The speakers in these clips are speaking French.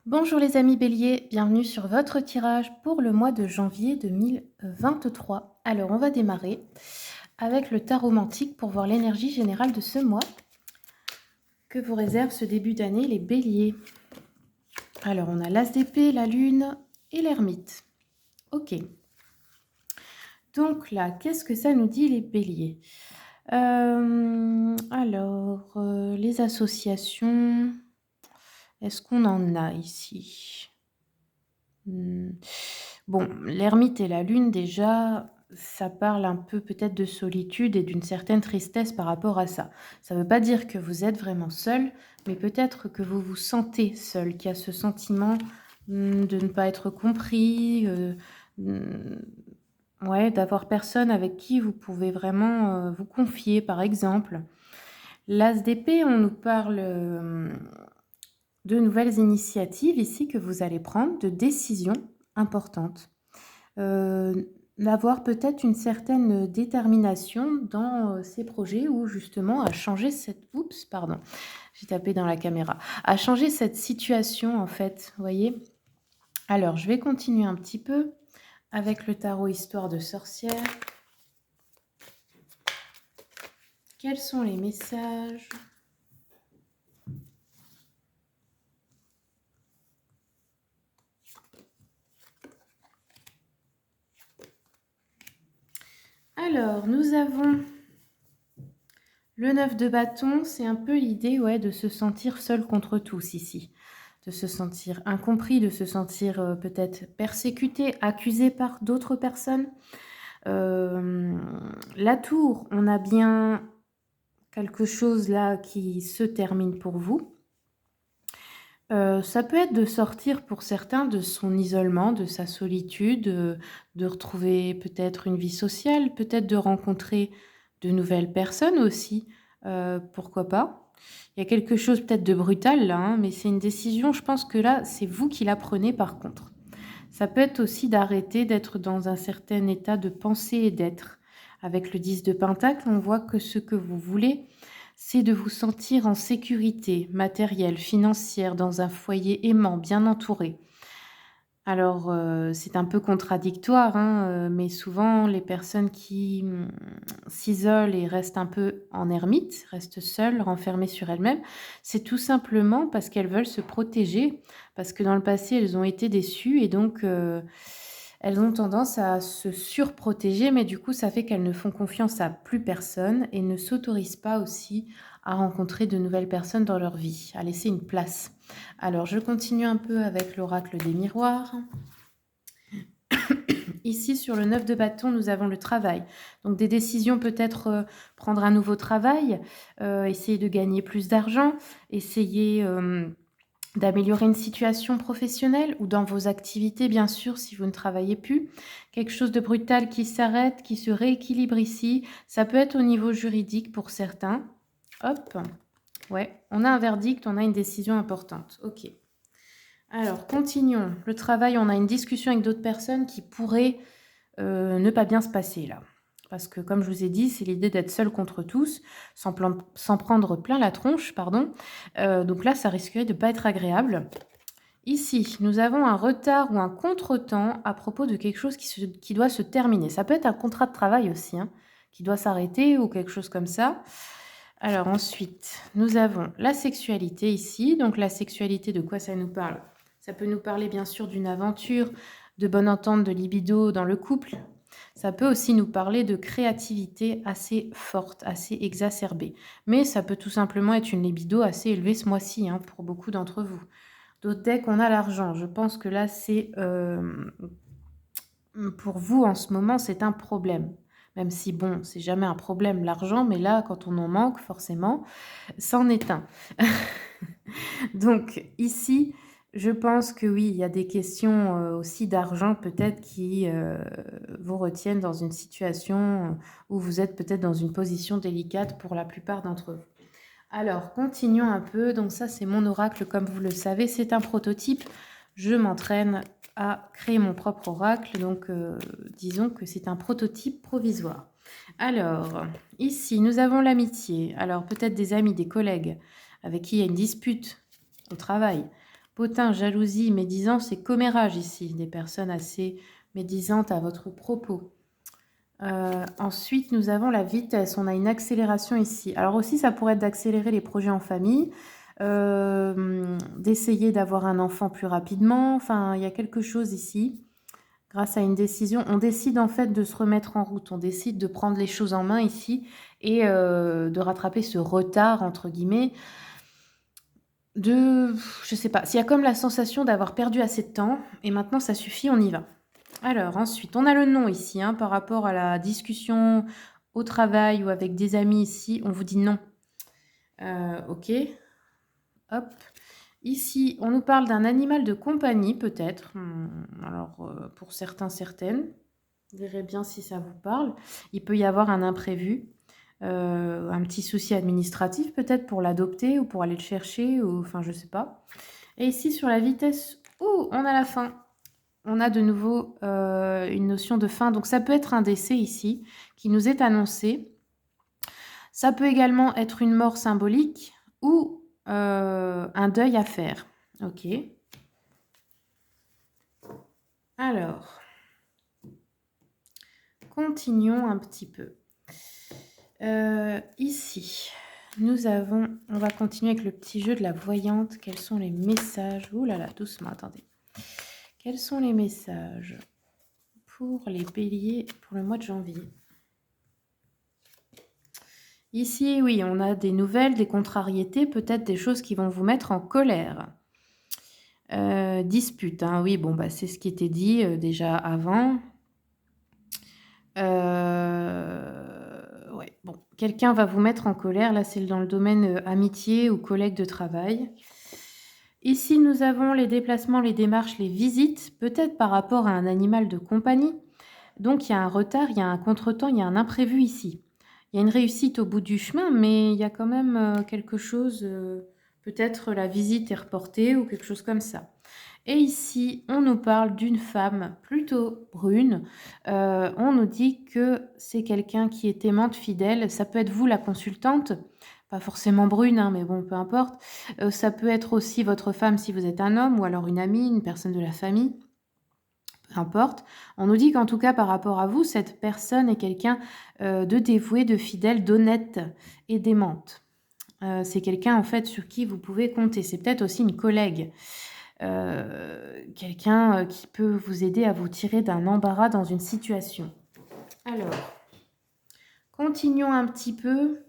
Bonjour les amis béliers, bienvenue sur votre tirage pour le mois de janvier 2023. Alors on va démarrer avec le tarot romantique pour voir l'énergie générale de ce mois que vous réserve ce début d'année les béliers. Alors on a l'as d'épée, la lune et l'ermite. Ok. Donc là, qu'est-ce que ça nous dit les béliers? Les associations, est-ce qu'on en a ici? Bon, l'ermite et la lune déjà, ça parle un peu peut-être de solitude et d'une certaine tristesse par rapport à ça. Ça ne veut pas dire que vous êtes vraiment seul, mais peut-être que vous vous sentez seul, qu'il y a ce sentiment, de ne pas être compris, mmh, ouais, d'avoir personne avec qui vous pouvez vraiment, vous confier, par exemple. L'as d'épée, on nous parle, de nouvelles initiatives ici que vous allez prendre, de décisions importantes. D'avoir peut-être une certaine détermination dans, ces projets ou justement à changer cette oups, pardon, j'ai tapé dans la caméra. À changer cette situation en fait, vous voyez? Alors je vais continuer un petit peu avec le tarot Histoire de sorcière. Quels sont les messages? Alors, nous avons le 9 de bâton, c'est un peu l'idée, ouais, de se sentir seul contre tous ici. De se sentir incompris, de se sentir, peut-être persécuté, accusé par d'autres personnes. La tour, on a bien quelque chose là qui se termine pour vous. Ça peut être de sortir pour certains de son isolement, de sa solitude, de retrouver peut-être une vie sociale, peut-être de rencontrer de nouvelles personnes aussi, pourquoi pas? Il y a quelque chose peut-être de brutal là, hein, mais c'est une décision, je pense que là, c'est vous qui la prenez par contre. Ça peut être aussi d'arrêter d'être dans un certain état de pensée et d'être. Avec le 10 de Pentacle, on voit que ce que vous voulez, c'est de vous sentir en sécurité matérielle, financière, dans un foyer aimant, bien entouré. Alors, c'est un peu contradictoire, hein, mais souvent les personnes qui, s'isolent et restent un peu en ermite, restent seules, renfermées sur elles-mêmes, c'est tout simplement parce qu'elles veulent se protéger, parce que dans le passé, elles ont été déçues et donc, elles ont tendance à se surprotéger, mais du coup, ça fait qu'elles ne font confiance à plus personne et ne s'autorisent pas aussi à rencontrer de nouvelles personnes dans leur vie, à laisser une place. Alors, je continue un peu avec l'oracle des miroirs. Ici, sur le 9 de bâton, nous avons le travail. Donc, des décisions peut-être, prendre un nouveau travail, essayer de gagner plus d'argent, essayer d'améliorer une situation professionnelle ou dans vos activités, bien sûr, si vous ne travaillez plus. Quelque chose de brutal qui s'arrête, qui se rééquilibre ici. Ça peut être au niveau juridique pour certains. Hop, ouais, on a un verdict, on a une décision importante. Ok. Alors, continuons. Le travail, on a une discussion avec d'autres personnes qui pourraient ne pas bien se passer là. Parce que, comme je vous ai dit, c'est l'idée d'être seul contre tous, sans prendre plein la tronche, pardon. Donc là, ça risquerait de ne pas être agréable. Ici, nous avons un retard ou un contretemps à propos de quelque chose qui doit se terminer. Ça peut être un contrat de travail aussi, hein, qui doit s'arrêter ou quelque chose comme ça. Alors ensuite, nous avons la sexualité ici. Donc la sexualité, de quoi ça nous parle? Ça peut nous parler bien sûr d'une aventure, de bonne entente, de libido dans le couple. Ça peut aussi nous parler de créativité assez forte, assez exacerbée. Mais ça peut tout simplement être une libido assez élevée ce mois-ci, hein, pour beaucoup d'entre vous. D'autres decks, on a l'argent. Je pense que là, c'est pour vous en ce moment, c'est un problème. Même si, bon, c'est jamais un problème l'argent, mais là, quand on en manque, forcément, c'en est un. Donc ici, je pense que oui, il y a des questions, aussi d'argent peut-être qui, vous retiennent dans une situation, où vous êtes peut-être dans une position délicate pour la plupart d'entre vous. Alors continuons un peu, donc ça c'est mon oracle comme vous le savez, c'est un prototype. Je m'entraîne à créer mon propre oracle, donc disons que c'est un prototype provisoire. Alors, ici nous avons l'amitié, alors peut-être des amis, des collègues avec qui il y a une dispute au travail, Potin, jalousie, médisance et commérage ici. Des personnes assez médisantes à votre propos. Ensuite, nous avons la vitesse. On a une accélération ici. Alors aussi, ça pourrait être d'accélérer les projets en famille, d'essayer d'avoir un enfant plus rapidement. Enfin, il y a quelque chose ici. Grâce à une décision, on décide en fait de se remettre en route. On décide de prendre les choses en main ici et de rattraper ce retard, entre guillemets, je sais pas, s'il y a comme la sensation d'avoir perdu assez de temps et maintenant ça suffit, on y va. Alors ensuite, on a le non ici, hein, par rapport à la discussion au travail ou avec des amis ici, on vous dit non. Ok, hop. Ici, on nous parle d'un animal de compagnie peut-être. Alors pour certains, certaines, vous verrez bien si ça vous parle. Il peut y avoir un imprévu, un petit souci administratif peut-être pour l'adopter ou pour aller le chercher, ou enfin je sais pas. Et ici sur la vitesse, on a la fin. On a de nouveau une notion de fin. Donc ça peut être un décès ici qui nous est annoncé. Ça peut également être une mort symbolique ou un deuil à faire. Ok. Alors, continuons un petit peu. Ici, on va continuer avec le petit jeu de la voyante. Quels sont les messages? Ouh là là, doucement, attendez. Quels sont les messages pour les béliers pour le mois de janvier? Ici, oui, on a des nouvelles, des contrariétés, peut-être des choses qui vont vous mettre en colère. Dispute, hein, oui, bon, bah, c'est ce qui était dit déjà avant. Ouais, bon, quelqu'un va vous mettre en colère, là c'est dans le domaine amitié ou collègue de travail. Ici, nous avons les déplacements, les démarches, les visites, peut-être par rapport à un animal de compagnie. Donc, il y a un retard, il y a un contretemps, il y a un imprévu ici. Il y a une réussite au bout du chemin, mais il y a quand même quelque chose, peut-être la visite est reportée ou quelque chose comme ça. Et ici, on nous parle d'une femme plutôt brune. On nous dit que c'est quelqu'un qui est aimante, fidèle. Ça peut être vous, la consultante, pas forcément brune, hein, mais bon, peu importe. Ça peut être aussi votre femme si vous êtes un homme, ou alors une amie, une personne de la famille. Peu importe. On nous dit qu'en tout cas, par rapport à vous, cette personne est quelqu'un de dévoué, de fidèle, d'honnête et d'aimante. C'est quelqu'un, en fait, sur qui vous pouvez compter. C'est peut-être aussi une collègue. Quelqu'un qui peut vous aider à vous tirer d'un embarras dans une situation. Alors, continuons un petit peu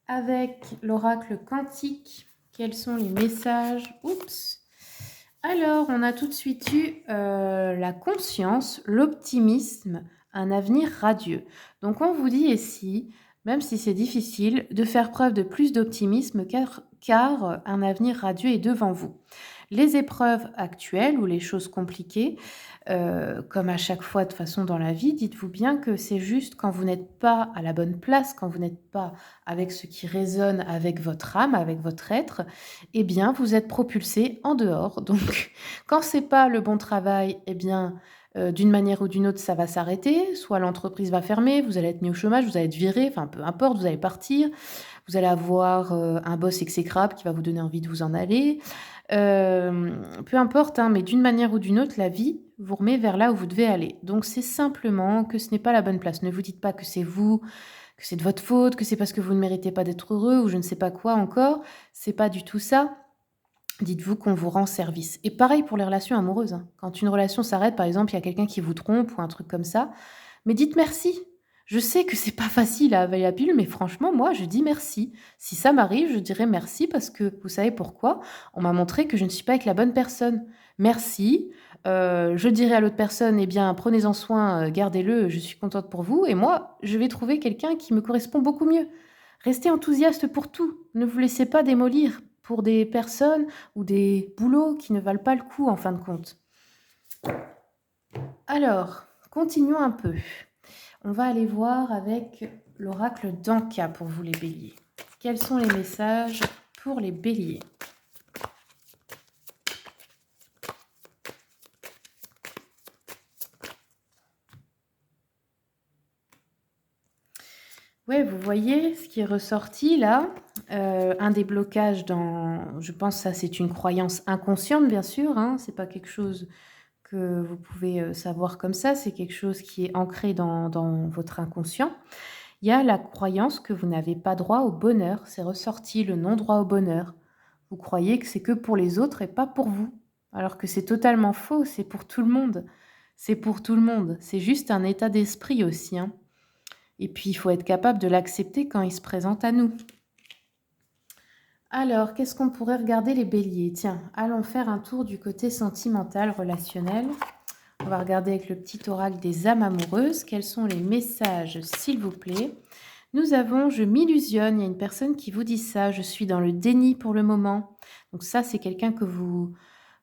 avec l'oracle quantique. Quels sont les messages? Oups. Alors, on a tout de suite eu la conscience, l'optimisme, un avenir radieux. Donc, on vous dit ici, même si c'est difficile, de faire preuve de plus d'optimisme car un avenir radieux est devant vous. Les épreuves actuelles ou les choses compliquées, comme à chaque fois de façon dans la vie, dites-vous bien que c'est juste quand vous n'êtes pas à la bonne place, quand vous n'êtes pas avec ce qui résonne avec votre âme, avec votre être, eh bien vous êtes propulsé en dehors. Donc quand c'est pas le bon travail, eh bien d'une manière ou d'une autre, ça va s'arrêter. Soit l'entreprise va fermer, vous allez être mis au chômage, vous allez être viré, enfin peu importe, vous allez partir. Vous allez avoir un boss exécrable qui va vous donner envie de vous en aller. Peu importe, hein, mais d'une manière ou d'une autre, la vie vous remet vers là où vous devez aller. Donc c'est simplement que ce n'est pas la bonne place. Ne vous dites pas que c'est vous, que c'est de votre faute, que c'est parce que vous ne méritez pas d'être heureux ou je ne sais pas quoi encore. C'est pas du tout ça. Dites-vous qu'on vous rend service. Et pareil pour les relations amoureuses, hein. Quand une relation s'arrête, par exemple, il y a quelqu'un qui vous trompe ou un truc comme ça, mais dites merci. Je sais que c'est pas facile à avaler la pilule, mais franchement, moi, je dis merci. Si ça m'arrive, je dirais merci parce que vous savez pourquoi? On m'a montré que je ne suis pas avec la bonne personne. Merci. Je dirai à l'autre personne, eh bien, prenez-en soin, gardez-le, je suis contente pour vous. Et moi, je vais trouver quelqu'un qui me correspond beaucoup mieux. Restez enthousiaste pour tout. Ne vous laissez pas démolir pour des personnes ou des boulots qui ne valent pas le coup en fin de compte. Alors, continuons un peu. On va aller voir avec l'oracle d'Anka pour vous les béliers. Quels sont les messages pour les béliers? Ouais, vous voyez ce qui est ressorti là. un déblocage dans je pense ça c'est une croyance inconsciente bien sûr, hein, c'est pas quelque chose que vous pouvez, savoir comme ça, c'est quelque chose qui est ancré dans votre inconscient. Il y a la croyance que vous n'avez pas droit au bonheur, c'est ressorti le non-droit au bonheur. Vous croyez que c'est que pour les autres et pas pour vous, alors que c'est totalement faux, c'est pour tout le monde. C'est pour tout le monde, c'est juste un état d'esprit aussi, hein. Et puis il faut être capable de l'accepter quand il se présente à nous. Alors, qu'est-ce qu'on pourrait regarder les béliers? Tiens, allons faire un tour du côté sentimental, relationnel. On va regarder avec le petit oracle des âmes amoureuses. Quels sont les messages, s'il vous plaît? Nous avons je m'illusionne. Il y a une personne qui vous dit ça. Je suis dans le déni pour le moment. Donc ça, c'est quelqu'un que vous...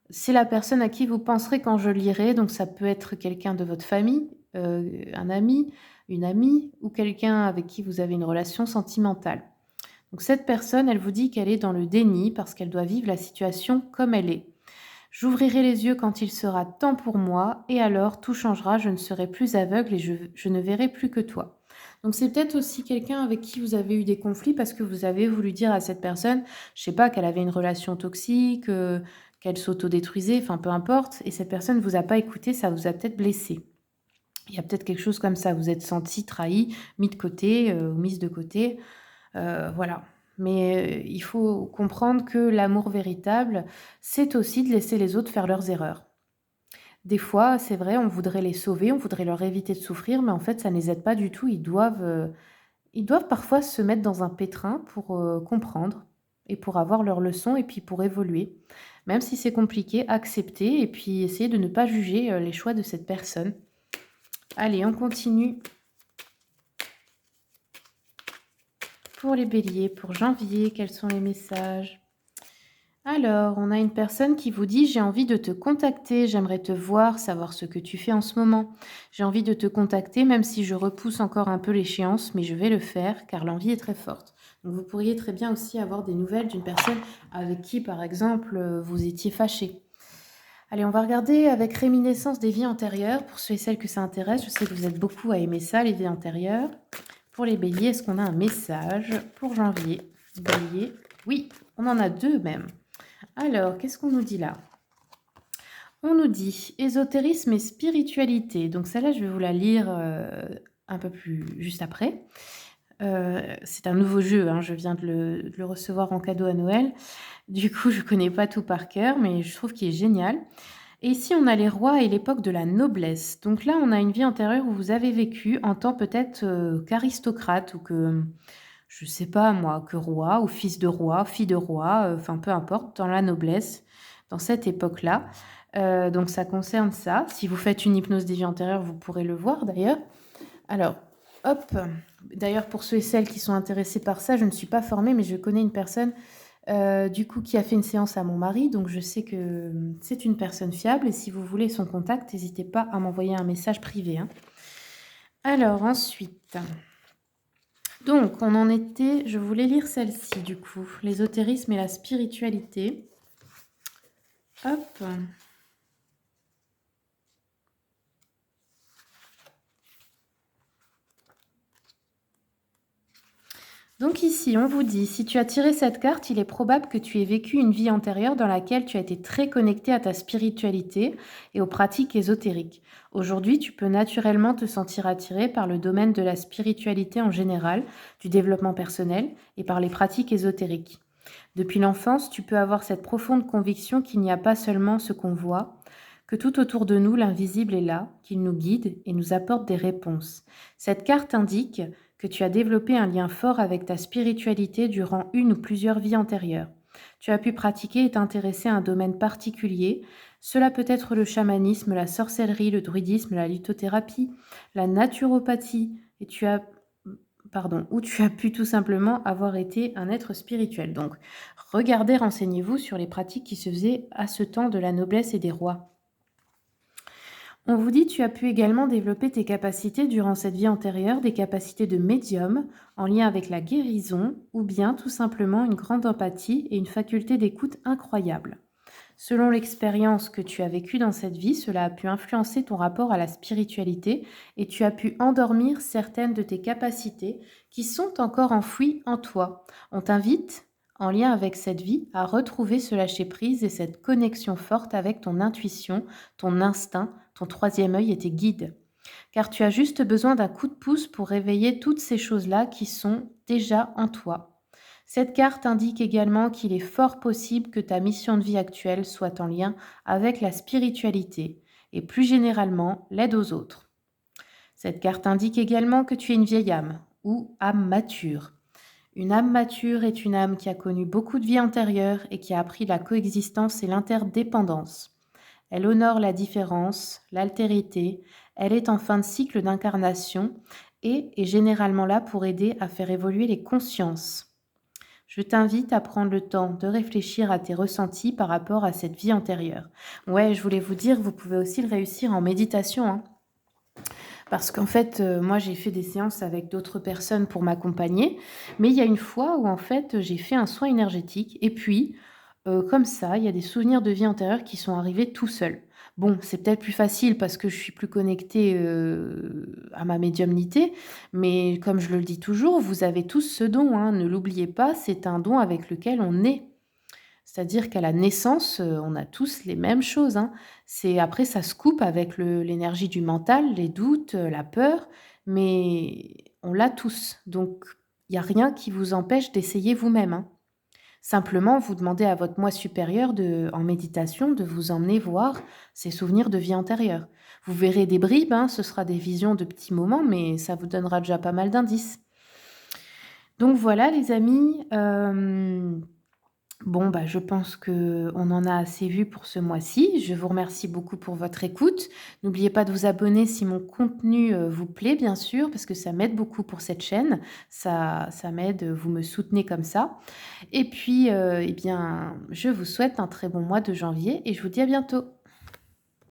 C'est la personne à qui vous penserez quand je lirai. Donc ça peut être quelqu'un de votre famille, un ami, une amie ou quelqu'un avec qui vous avez une relation sentimentale. Donc cette personne, elle vous dit qu'elle est dans le déni parce qu'elle doit vivre la situation comme elle est. J'ouvrirai les yeux quand il sera temps pour moi, et alors tout changera, je ne serai plus aveugle et je ne verrai plus que toi. Donc c'est peut-être aussi quelqu'un avec qui vous avez eu des conflits parce que vous avez voulu dire à cette personne, je sais pas, qu'elle avait une relation toxique, qu'elle s'autodétruisait, enfin peu importe, et cette personne ne vous a pas écouté, ça vous a peut-être blessé. Il y a peut-être quelque chose comme ça, vous êtes senti trahi, mis de côté ou mise de côté. Voilà. Mais il faut comprendre que l'amour véritable, c'est aussi de laisser les autres faire leurs erreurs. Des fois, c'est vrai, on voudrait les sauver, on voudrait leur éviter de souffrir, mais en fait, ça ne les aide pas du tout. Ils doivent parfois se mettre dans un pétrin pour, comprendre et pour avoir leurs leçons et puis pour évoluer. Même si c'est compliqué, accepter et puis essayer de ne pas juger, les choix de cette personne. Allez, on continue. Pour les béliers, pour janvier, quels sont les messages? Alors, on a une personne qui vous dit: «J'ai envie de te contacter, j'aimerais te voir, savoir ce que tu fais en ce moment. J'ai envie de te contacter même si je repousse encore un peu l'échéance, mais je vais le faire car l'envie est très forte». Donc vous pourriez très bien aussi avoir des nouvelles d'une personne avec qui, par exemple, vous étiez fâché. Allez, on va regarder avec réminiscence des vies antérieures, pour ceux et celles que ça intéresse. Je sais que vous êtes beaucoup à aimer ça, les vies antérieures. Pour les béliers, est-ce qu'on a un message pour janvier? Bélier, oui, on en a 2 même. Alors, qu'est-ce qu'on nous dit là? On nous dit ésotérisme et spiritualité. Donc celle-là, je vais vous la lire un peu plus juste après. C'est un nouveau jeu, hein, je viens de le recevoir en cadeau à Noël. Du coup, je ne connais pas tout par cœur, mais je trouve qu'il est génial. Et ici, on a les rois et l'époque de la noblesse. Donc là, on a une vie antérieure où vous avez vécu en tant peut-être qu'aristocrate ou que, je ne sais pas moi, que roi ou fils de roi, fille de roi, enfin peu importe, dans la noblesse, dans cette époque-là. Donc ça concerne ça. Si vous faites une hypnose des vies antérieures, vous pourrez le voir d'ailleurs. Alors, hop, d'ailleurs pour ceux et celles qui sont intéressés par ça, je ne suis pas formée, mais je connais une personne du coup qui a fait une séance à mon mari, donc je sais que c'est une personne fiable et si vous voulez son contact, n'hésitez pas à m'envoyer un message privé, hein. Alors ensuite, donc on en était, je voulais lire celle-ci du coup, l'ésotérisme et la spiritualité. Hop. Donc ici, on vous dit, si tu as tiré cette carte, il est probable que tu aies vécu une vie antérieure dans laquelle tu as été très connecté à ta spiritualité et aux pratiques ésotériques. Aujourd'hui, tu peux naturellement te sentir attiré par le domaine de la spiritualité en général, du développement personnel et par les pratiques ésotériques. Depuis l'enfance, tu peux avoir cette profonde conviction qu'il n'y a pas seulement ce qu'on voit, que tout autour de nous, l'invisible est là, qu'il nous guide et nous apporte des réponses. Cette carte indique que tu as développé un lien fort avec ta spiritualité durant une ou plusieurs vies antérieures. Tu as pu pratiquer et t'intéresser à un domaine particulier. Cela peut être le chamanisme, la sorcellerie, le druidisme, la lithothérapie, la naturopathie, ou tu as pu tout simplement avoir été un être spirituel. Donc, regardez, renseignez-vous sur les pratiques qui se faisaient à ce temps de la noblesse et des rois. On vous dit tu as pu également développer tes capacités durant cette vie antérieure, des capacités de médium en lien avec la guérison ou bien tout simplement une grande empathie et une faculté d'écoute incroyable. Selon l'expérience que tu as vécue dans cette vie, cela a pu influencer ton rapport à la spiritualité et tu as pu endormir certaines de tes capacités qui sont encore enfouies en toi. On t'invite, en lien avec cette vie, à retrouver ce lâcher-prise et cette connexion forte avec ton intuition, ton instinct, ton troisième œil et tes guides. Car tu as juste besoin d'un coup de pouce pour réveiller toutes ces choses-là qui sont déjà en toi. Cette carte indique également qu'il est fort possible que ta mission de vie actuelle soit en lien avec la spiritualité et plus généralement l'aide aux autres. Cette carte indique également que tu es une vieille âme ou âme mature. Une âme mature est une âme qui a connu beaucoup de vies antérieures et qui a appris la coexistence et l'interdépendance. Elle honore la différence, l'altérité, elle est en fin de cycle d'incarnation et est généralement là pour aider à faire évoluer les consciences. Je t'invite à prendre le temps de réfléchir à tes ressentis par rapport à cette vie antérieure. Ouais, je voulais vous dire, vous pouvez aussi le réussir en méditation, hein. Parce qu'en fait, moi, j'ai fait des séances avec d'autres personnes pour m'accompagner, mais il y a une fois où en fait, j'ai fait un soin énergétique et puis, comme ça, il y a des souvenirs de vie antérieure qui sont arrivés tout seuls. Bon, c'est peut-être plus facile parce que je suis plus connectée, à ma médiumnité, mais comme je le dis toujours, vous avez tous ce don, hein, ne l'oubliez pas, c'est un don avec lequel on naît. C'est-à-dire qu'à la naissance, on a tous les mêmes choses, hein. C'est après ça se coupe avec l'énergie du mental, les doutes, la peur, mais on l'a tous. Donc il y a rien qui vous empêche d'essayer vous-même, hein. Simplement, vous demandez à votre moi supérieur en méditation de vous emmener voir ces souvenirs de vie antérieure. Vous verrez des bribes, hein, ce sera des visions de petits moments, mais ça vous donnera déjà pas mal d'indices. Donc voilà les amis, bon, bah, je pense qu'on en a assez vu pour ce mois-ci. Je vous remercie beaucoup pour votre écoute. N'oubliez pas de vous abonner si mon contenu vous plaît, bien sûr, parce que ça m'aide beaucoup pour cette chaîne. Ça m'aide, vous me soutenez comme ça. Et puis, eh bien, je vous souhaite un très bon mois de janvier et je vous dis à bientôt.